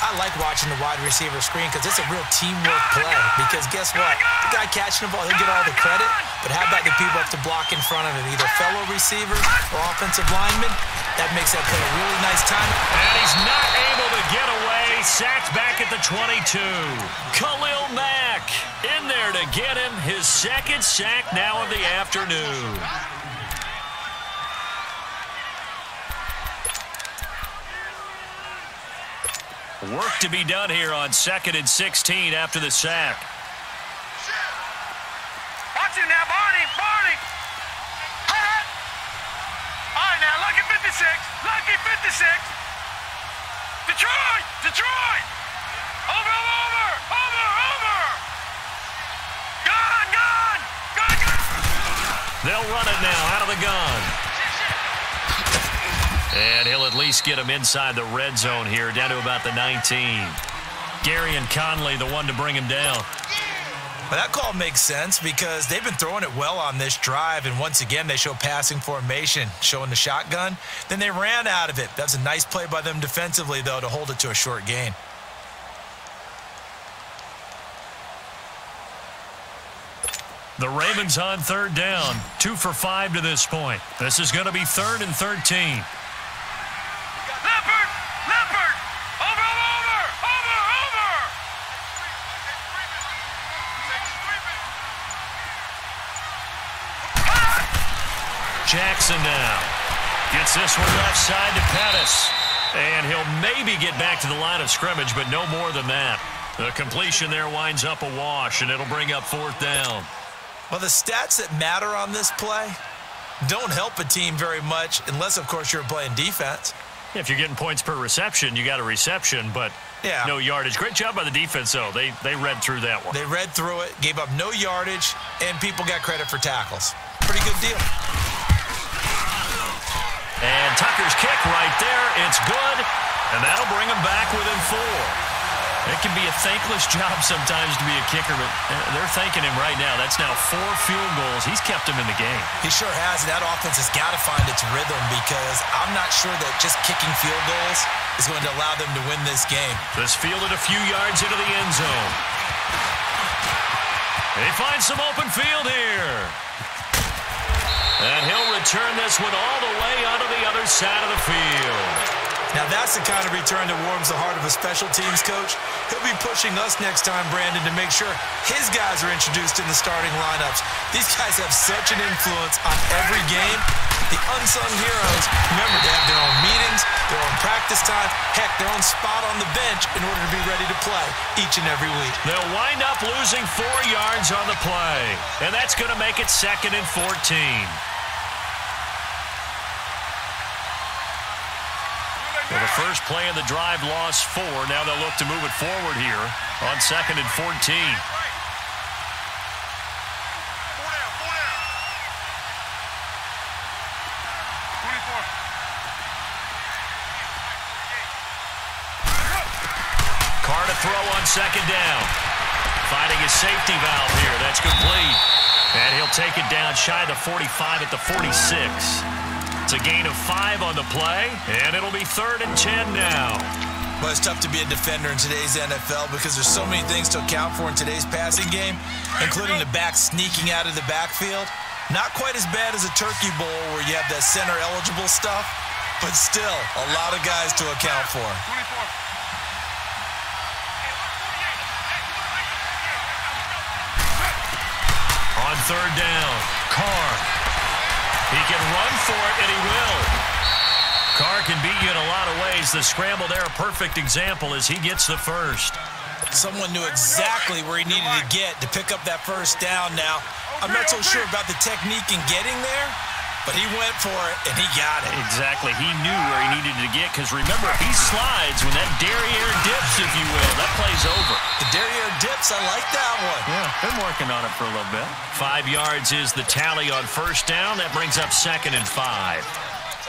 Speaker 2: I like watching the wide receiver screen because it's a real teamwork play. Because guess what? The guy catching the ball, he'll get all the credit. But how about the people up to block in front of him, either fellow receivers or offensive linemen? That makes that play a really nice time.
Speaker 1: And he's not able to get away. Sacked back at the 22. Khalil Mack in there to get him his 2nd sack now of the afternoon. Work to be done here on 2nd and 16 after the sack.
Speaker 3: Watch him now, Barney. All right, now, lucky 56. Lucky 56. Detroit. Over. Gun.
Speaker 1: They'll run it now out of the gun. And he'll at least get him inside the red zone here, down to about the 19. Gary and Conley, the one to bring him down.
Speaker 2: Well, that call makes sense because they've been throwing it well on this drive, and once again they show passing formation, showing the shotgun. Then they ran out of it. That's a nice play by them defensively, though, to hold it to a short gain.
Speaker 1: The Ravens on 3rd down, 2 for 5 to this point. This is going to be 3rd and 13.
Speaker 3: Leopard. Over.
Speaker 1: Jackson now gets this one left side to Pettis. And he'll maybe get back to the line of scrimmage, but no more than that. The completion there winds up a wash, and it'll bring up 4th down.
Speaker 2: Well, the stats that matter on this play don't help a team very much unless, of course, you're playing defense.
Speaker 1: If you're getting points per reception, you got a reception, but no yardage. Great job by the defense, though. They read through that one.
Speaker 2: They read through it, gave up no yardage, and people got credit for tackles. Pretty good deal.
Speaker 1: And Tucker's kick right there. It's good, and that'll bring him back within 4. It can be a thankless job sometimes to be a kicker, but they're thanking him right now. That's now 4 field goals. He's kept him in the game.
Speaker 2: He sure has. That offense has got to find its rhythm because I'm not sure that just kicking field goals is going to allow them to win this game.
Speaker 1: This fielded a few yards into the end zone. They find some open field here. And he'll return this one all the way onto the other side of the field.
Speaker 2: Now, that's the kind of return that warms the heart of a special teams coach. He'll be pushing us next time, Brandon, to make sure his guys are introduced in the starting lineups. These guys have such an influence on every game. The unsung heroes, remember, they have their own meetings, their own practice time, heck, their own spot on the bench in order to be ready to play each and every week.
Speaker 1: They'll wind up losing 4 yards on the play, and that's going to make it 2nd and 14. Well, the first play of the drive lost 4. Now they'll look to move it forward here on 2nd and 14. Carr to throw on 2nd down. Finding his safety valve here. That's complete. And he'll take it down shy of the 45 at the 46. It's a gain of 5 on the play, and it'll be 3rd and 10 now.
Speaker 2: Well, it's tough to be a defender in today's NFL because there's so many things to account for in today's passing game, including the back sneaking out of the backfield. Not quite as bad as a turkey bowl where you have that center-eligible stuff, but still a lot of guys to account for.
Speaker 1: On 3rd down, Carr. He can run for it, and he will. Carr can beat you in a lot of ways. The scramble there, a perfect example as he gets the first.
Speaker 2: Someone knew exactly where he needed to get to pick up that first down now. I'm not so sure about the technique in getting there, but he went for it, and he got it.
Speaker 1: Exactly. He knew where he needed to get because, remember, if he slides when that derriere dips, if you will, that play's over.
Speaker 2: The derriere dips, I like that one.
Speaker 1: Yeah, been working on it for a little bit. 5 yards is the tally on 1st down. That brings up 2nd and 5.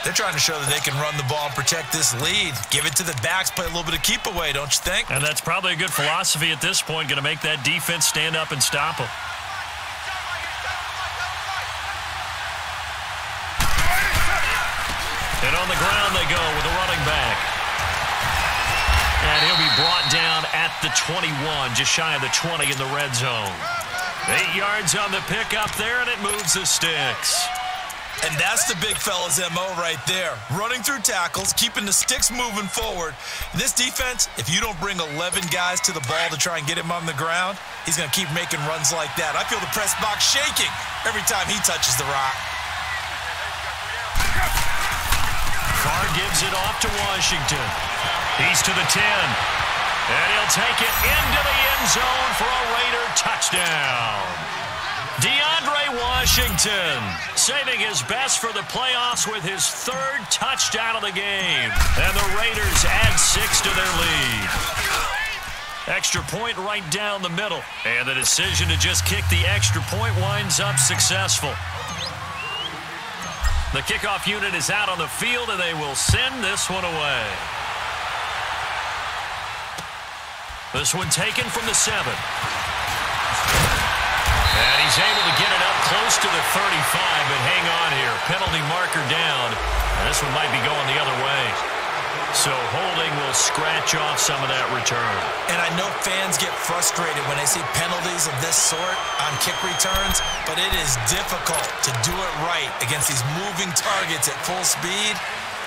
Speaker 2: They're trying to show that they can run the ball and protect this lead. Give it to the backs, play a little bit of keep away, don't you think?
Speaker 1: And that's probably a good philosophy at this point, going to make that defense stand up and stop them. And on the ground they go with a running back. And he'll be brought down at the 21, just shy of the 20 in the red zone. 8 yards on the pickup there, and it moves the sticks.
Speaker 2: And that's the big fella's MO right there. Running through tackles, keeping the sticks moving forward. This defense, if you don't bring 11 guys to the ball to try and get him on the ground, he's going to keep making runs like that. I feel the press box shaking every time he touches the rock.
Speaker 1: Carr gives it off to Washington. He's to the 10. And he'll take it into the end zone for a Raider touchdown. DeAndre Washington saving his best for the playoffs with his 3rd touchdown of the game. And the Raiders add 6 to their lead. Extra point right down the middle. And the decision to just kick the extra point winds up successful. The kickoff unit is out on the field, and they will send this one away. This one taken from the 7. And he's able to get it up close to the 35, but hang on here. Penalty marker down. And this one might be going the other way. So holding will scratch off some of that return.
Speaker 2: And I know fans get frustrated when they see penalties of this sort on kick returns, but it is difficult to do it right against these moving targets at full speed.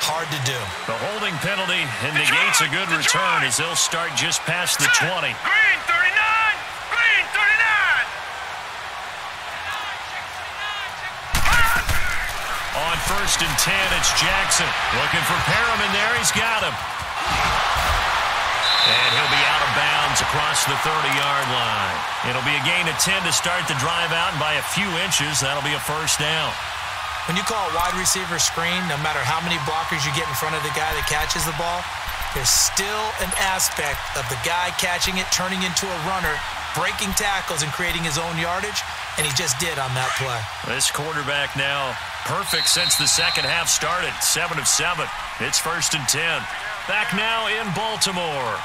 Speaker 2: Hard to do.
Speaker 1: The holding penalty negates a good return as they'll start just past the 20.
Speaker 3: Green 39! Green 39!
Speaker 1: On 1st and 10, it's Jackson. Looking for Perriman there. He's got him. And he'll be out of bounds across the 30-yard line. It'll be a gain of 10 to start the drive out, and by a few inches, that'll be a 1st down.
Speaker 2: When you call a wide receiver screen, no matter how many blockers you get in front of the guy that catches the ball, there's still an aspect of the guy catching it, turning into a runner, breaking tackles and creating his own yardage, and he just did on that play.
Speaker 1: This quarterback now perfect since the second half started. 7 of 7. It's 1st and 10. Back now in Baltimore.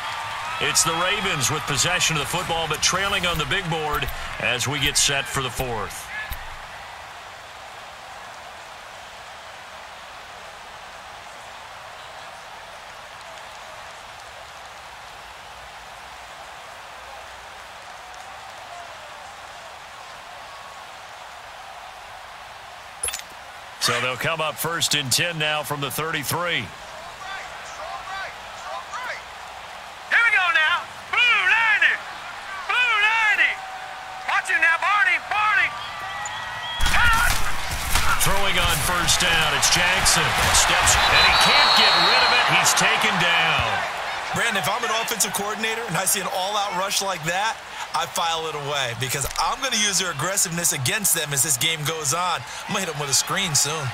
Speaker 1: It's the Ravens with possession of the football, but trailing on the big board as we get set for the 4th. So they'll come up 1st and 10 now from the 33.
Speaker 3: Here we go now. Blue 90. Blue 90. Watch it now, Barney. Barney.
Speaker 1: Throwing on 1st down, it's Jackson. Steps, and he can't get rid of it. He's taken down.
Speaker 2: Brandon, if I'm an offensive coordinator and I see an all-out rush like that, I file it away because I'm going to use their aggressiveness against them as this game goes on. I'm going to hit them with a screen soon.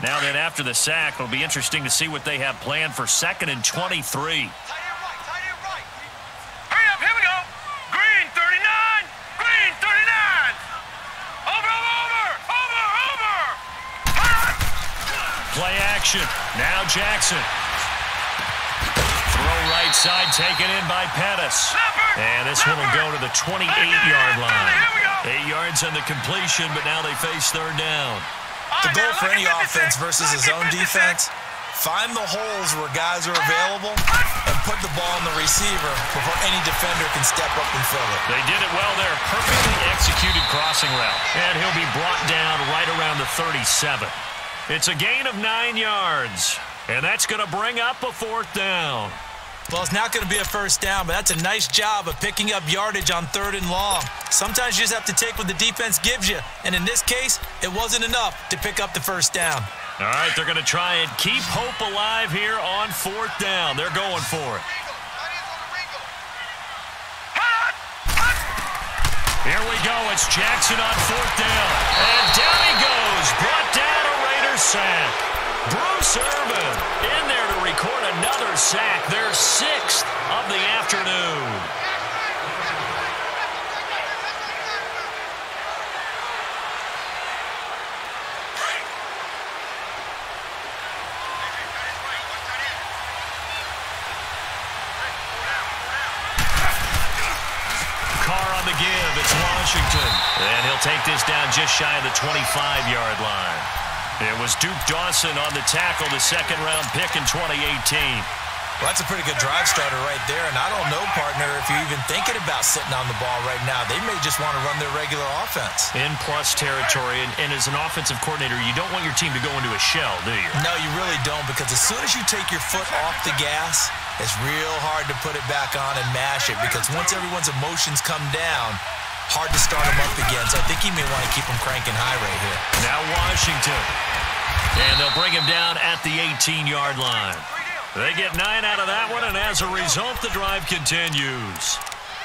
Speaker 1: Now then, after the sack, it'll be interesting to see what they have planned for 2nd and 23.
Speaker 3: Hurry up, here we go. Green 39, green 39. Over.
Speaker 1: Play action. Now Jackson. Throw right side, taken in by Pettis. And this one will go to the 28-yard line. 8 yards on the completion, but now they face 3rd down.
Speaker 2: The goal for any offense versus his own defense, find the holes where guys are available and put the ball in the receiver before any defender can step up and fill it.
Speaker 1: They did it well there. Perfectly executed crossing route. And he'll be brought down right around the 37. It's a gain of 9 yards. And that's going to bring up a 4th down.
Speaker 2: Well, it's not going to be a first down, but that's a nice job of picking up yardage on 3rd and long. Sometimes you just have to take what the defense gives you. And in this case, it wasn't enough to pick up the first down.
Speaker 1: All right, they're going to try and keep hope alive here on 4th down. They're going for it. Here we go. It's Jackson on 4th down. And down he goes. Brought down a Raiders sack. Bruce Irvin in there to record another sack. Their 6th of the afternoon. Carr on the give. It's Washington. And he'll take this down just shy of the 25-yard line. It was Duke Dawson on the tackle, the 2nd-round pick in 2018.
Speaker 2: Well, that's a pretty good drive starter right there, and I don't know, partner, if you're even thinking about sitting on the ball right now. They may just want to run their regular offense.
Speaker 1: In plus territory, and as an offensive coordinator, you don't want your team to go into a shell, do you?
Speaker 2: No, you really don't, because as soon as you take your foot off the gas, it's real hard to put it back on and mash it, because once everyone's emotions come down, hard to start them up again. So I think he may want to keep them cranking high right here.
Speaker 1: Now Washington. And they'll bring him down at the 18-yard line. They get 9 out of that one, and as a result, the drive continues.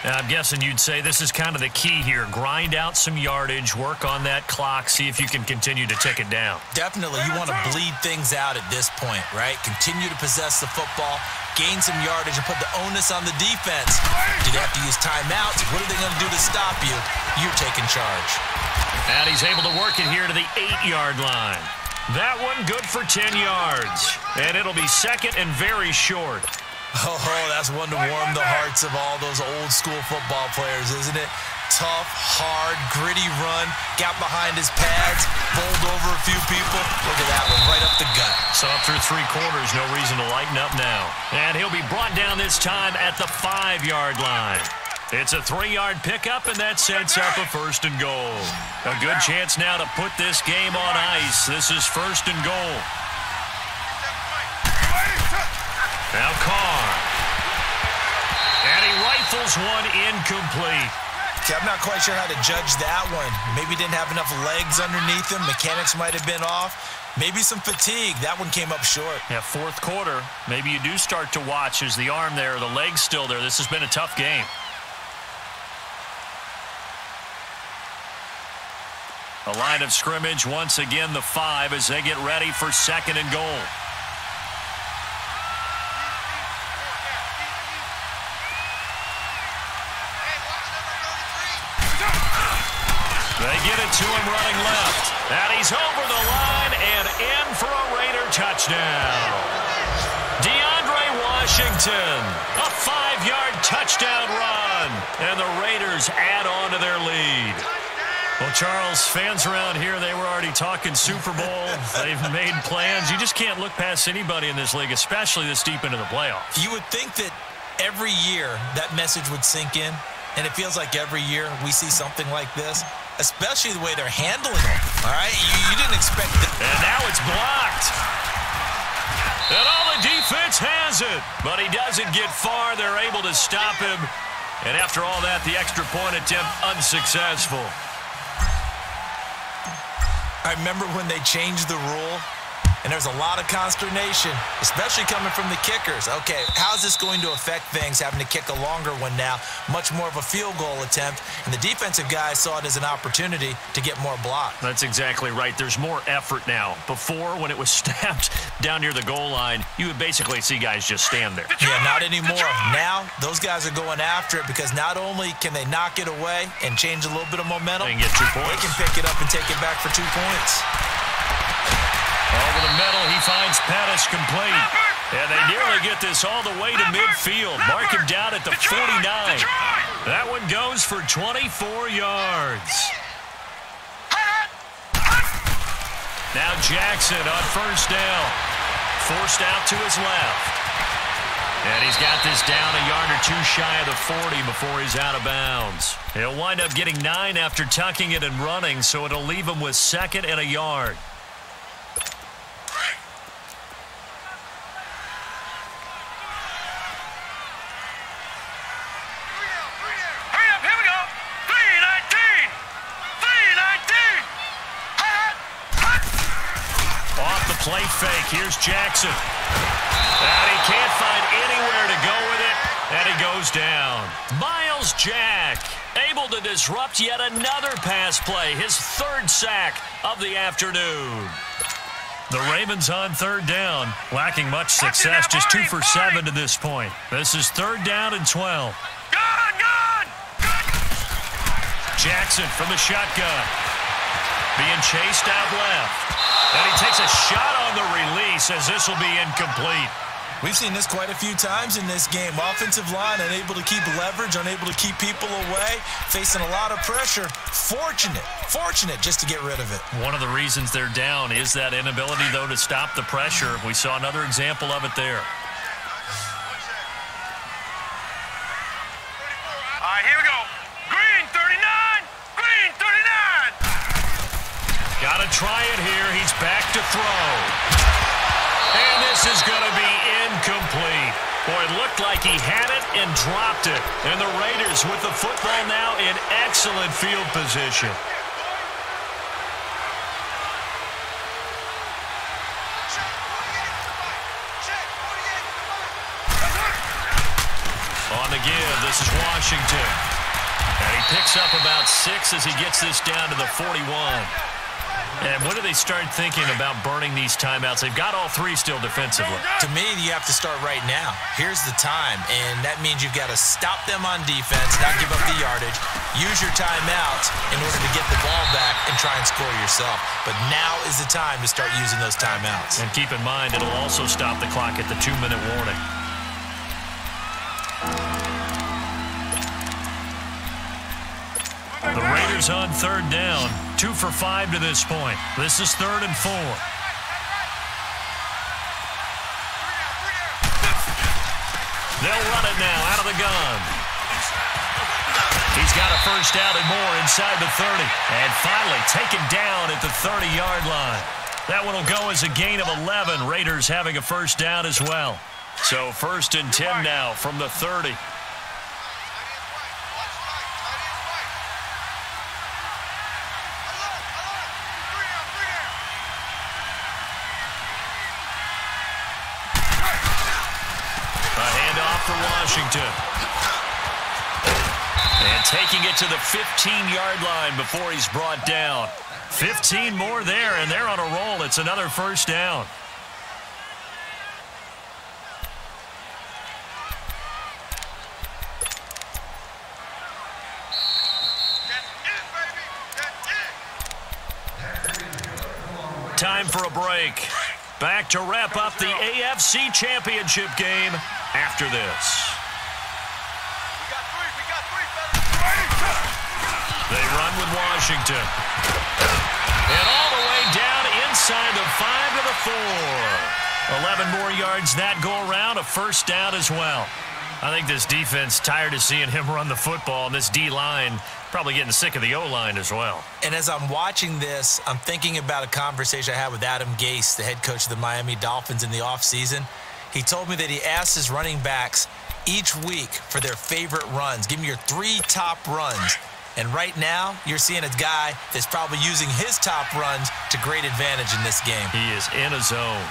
Speaker 1: Now, I'm guessing you'd say this is kind of the key here. Grind out some yardage, work on that clock, see if you can continue to tick it down.
Speaker 2: Definitely. You want to bleed things out at this point, right? Continue to possess the football, gain some yardage, and put the onus on the defense. Do they have to use timeouts? What are they going to do to stop you? You're taking charge.
Speaker 1: And he's able to work it here to the 8-yard line. That one good for 10 yards. And it'll be 2nd and very short.
Speaker 2: Oh, that's one to warm the hearts of all those old-school football players, isn't it? Tough, hard, gritty run. Got behind his pads, bowled over a few people. Look at that one, right up the gut.
Speaker 1: So up through 3 quarters, no reason to lighten up now. And he'll be brought down this time at the 5-yard line. It's a 3-yard pickup, and that sets up a 1st and goal. A good chance now to put this game on ice. This is 1st and goal. Now Carr. And he rifles one incomplete.
Speaker 2: Okay, I'm not quite sure how to judge that one. Maybe didn't have enough legs underneath him. Mechanics might have been off. Maybe some fatigue. That one came up short.
Speaker 1: Yeah, 4th quarter. Maybe you do start to watch as the arm there, the leg's still there. This has been a tough game. A line of scrimmage, once again the 5 as they get ready for 2nd and goal. They get it to him running left. And he's over the line and in for a Raider touchdown. DeAndre Washington, a 5-yard touchdown run. And the Raiders add on to their lead. Well, Charles, fans around here, they were already talking Super Bowl. They've made plans. You just can't look past anybody in this league, especially this deep into the playoffs.
Speaker 2: You would think that every year that message would sink in, and it feels like every year we see something like this, especially the way they're handling it. All right? You didn't expect that.
Speaker 1: And now it's blocked. And all the defense has it. But he doesn't get far. They're able to stop him. And after all that, the extra point attempt unsuccessful.
Speaker 2: I remember when they changed the rule and there's a lot of consternation, especially coming from the kickers. Okay, how's this going to affect things, having to kick a longer one now, much more of a field goal attempt, and the defensive guys saw it as an opportunity to get more block.
Speaker 1: That's exactly right. There's more effort now. Before, when it was snapped down near the goal line, you would basically see guys just stand there.
Speaker 2: Yeah, not anymore. Now, those guys are going after it because not only can they knock it away and change a little bit of momentum,
Speaker 1: they can get 2 points.
Speaker 2: They can pick it up and take it back for 2 points.
Speaker 1: Over the middle, he finds Pettis complete. And they nearly get this all the way to midfield. Mark him down at the 49. That one goes for 24 yards. Now Jackson on first down. Forced out to his left. And he's got this down a yard or 2 shy of the 40 before he's out of bounds. He'll wind up getting 9 after tucking it and running, so it'll leave him with 2nd and a yard. Play fake. Here's Jackson. And he can't find anywhere to go with it. And he goes down. Miles Jack able to disrupt yet another pass play. His 3rd sack of the afternoon. The Ravens on 3rd down. Lacking much success. Just 2 for 7 to this point. This is 3rd down and 12. Jackson from the shotgun. Being chased out left. And he takes a shot on the release as this will be incomplete.
Speaker 2: We've seen this quite a few times in this game. Offensive line unable to keep leverage, unable to keep people away, facing a lot of pressure. Fortunate just to get rid of it.
Speaker 1: One of the reasons they're down is that inability, though, to stop the pressure. We saw another example of it there.
Speaker 3: All right, here we go. Green 39. Green 39.
Speaker 1: Got to try it here. He's back to throw. And this is going to be incomplete. Boy, it looked like he had it and dropped it. And the Raiders with the football now in excellent field position. On the give, this is Washington. And he picks up about 6 as he gets this down to the 41. And when do they start thinking about burning these timeouts? They've got all 3 still defensively.
Speaker 2: To me, you have to start right now. Here's the time, and that means you've got to stop them on defense, not give up the yardage, use your timeouts in order to get the ball back and try and score yourself. But now is the time to start using those timeouts.
Speaker 1: And keep in mind, it'll also stop the clock at the 2-minute warning. The Raiders on 3rd down. 2 for 5 to this point. This is 3rd and 4. They'll run it now out of the gun. He's got a first down and more inside the 30. And finally taken down at the 30-yard line. That one will go as a gain of 11. Raiders having a first down as well. So 1st and 10 now from the 30. For Washington. And taking it to the 15-yard line before he's brought down. 15 more there, and they're on a roll. It's another first down. Time for a break. Back to wrap up the AFC Championship game after this. They run with Washington. And all the way down inside the 5 to the 4. 11 more yards that go around, a first down as well. I think this defense tired of seeing him run the football, and this D-line probably getting sick of the O-line as well.
Speaker 2: And as I'm watching this, I'm thinking about a conversation I had with Adam Gase, the head coach of the Miami Dolphins in the offseason. He told me that he asked his running backs each week for their favorite runs. Give me your 3 top runs. And right now, you're seeing a guy that's probably using his top runs to great advantage in this game.
Speaker 1: He is in a zone.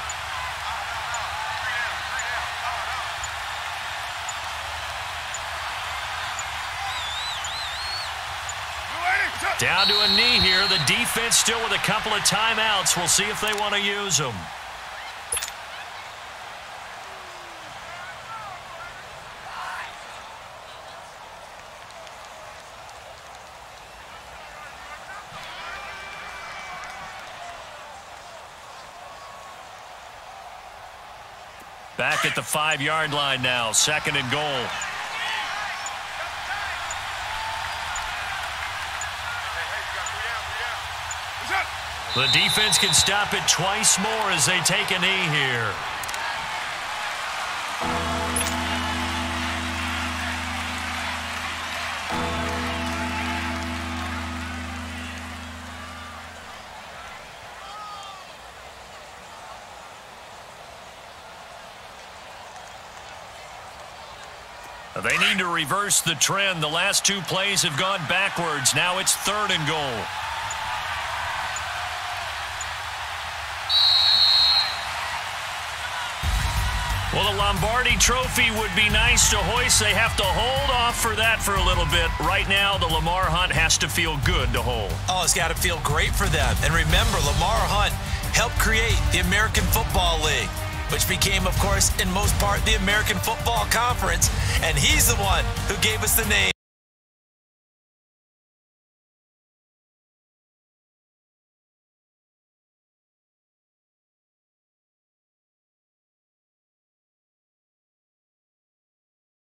Speaker 1: Down to a knee here. The defense still with a couple of timeouts. We'll see if they want to use them. Back at the 5-yard line now. 2nd and goal. The defense can stop it twice more as they take a knee here. They need to reverse the trend. The last 2 plays have gone backwards. Now it's 3rd and goal. Well, the Lombardi Trophy would be nice to hoist. They have to hold off for that for a little bit. Right now, the Lamar Hunt has to feel good to hold.
Speaker 2: Oh, it's got to feel great for them. And remember, Lamar Hunt helped create the American Football League, which became, of course, in most part, the American Football Conference. And he's the one who gave us the name